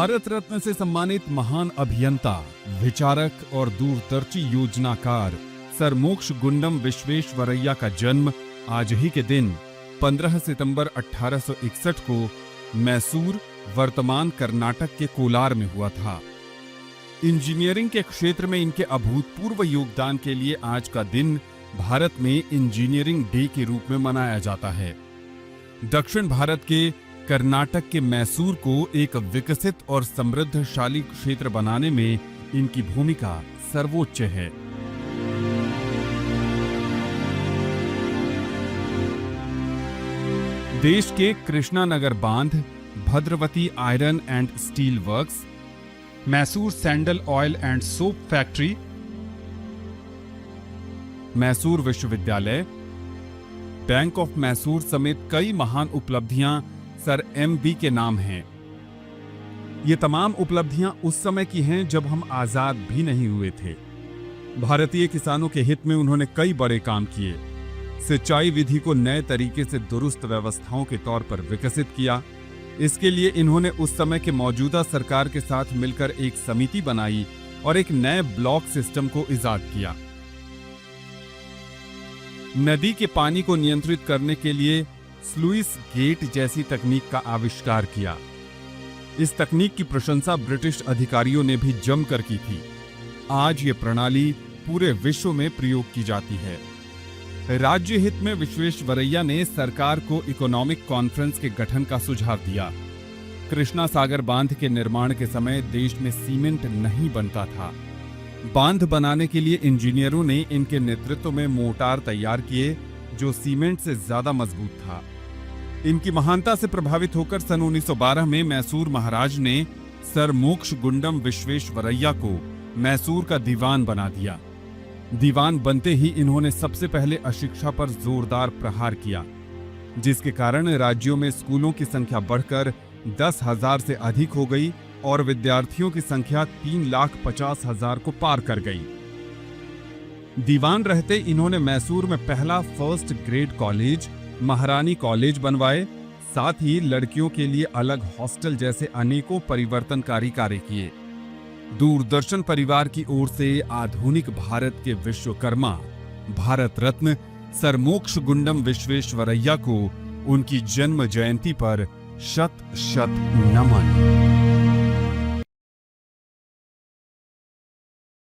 भारत रत्न से सम्मानित महान अभियंता, विचारक और दूरदर्शी योजनाकार सर मोक्ष गुंडम विश्वेश्वरैया का जन्म आज ही के दिन 15 सितंबर 1861 को मैसूर, वर्तमान कर्नाटक के कोलार में हुआ था। इंजीनियरिंग के क्षेत्र में इनके अभूतपूर्व योगदान के लिए आज का दिन भारत में इंजीनियरिंग डे के रूप में मनाया जाता है। दक्षिण भारत के कर्नाटक के मैसूर को एक विकसित और समृद्धशाली क्षेत्र बनाने में इनकी भूमिका सर्वोच्च है। देश के कृष्णानगर बांध, Bhadravati iron and steel works, Mysore sandal oil and soap factory, Mysore विश्वविद्यालय, बैंक ऑफ मैसूर समेत कई महान उपलब्धियां सर एम.बी. के नाम हैं। ये तमाम उपलब्धियां उस समय की हैं जब हम आजाद भी नहीं हुए थे। भारतीय किसानों के हित में उन्होंने कई बड़े काम किए। सिंचाई विधि को नए तरीके से दुरुस्त व्यवस्थाओं के तौर पर विकसित किया। इसके लिए इन्होंने उस समय के मौजूदा सरकार के साथ मिलकर एक समिति बनाई और एक नए ब्लॉक सिस्टम को इजाद किया। नदी के पानी को नियंत्रित करने के लिए स्लुइस गेट जैसी तकनीक का आविष्कार किया। इस तकनीक की प्रशंसा ब्रिटिश अधिकारियों ने भी जमकर की थी। आज ये प्रणाली पूरे विश्व में प्रयोग की जाती है। राज्य हित में विश्वेश्वरैया ने सरकार को इकोनॉमिक कॉन्फ्रेंस के गठन का सुझाव दिया। कृष्णा सागर बांध के निर्माण के समय देश में सीमेंट नहीं बनता था। बांध बनाने के लिए इंजीनियरों ने इनके नेतृत्व में मोर्टार तैयार किए जो सीमेंट से ज्यादा मजबूत था। इनकी महानता से प्रभावित होकर सन 1912 में मैसूर महाराज ने सर मोक्ष गुंडम विश्वेश्वरैया को मैसूर का दीवान बना दिया। दीवान बनते ही इन्होंने सबसे पहले अशिक्षा पर जोरदार प्रहार किया, जिसके कारण राज्यों में स्कूलों की संख्या बढ़कर 10,000 से अधिक हो गई और विद्यार्थियों की संख्या 3,50,000 को पार कर गई। दीवान रहते इन्होंने मैसूर में पहला फर्स्ट ग्रेड कॉलेज, महारानी कॉलेज बनवाए। साथ ही लड़कियों के लिए अलग हॉस्टल जैसे अनेकों परिवर्तनकारी कार्य किए। दूरदर्शन परिवार की ओर से आधुनिक भारत के विश्वकर्मा, भारत रत्न सर मोक्ष गुंडम विश्वेश्वरैया को उनकी जन्म जयंती पर शत शत नमन।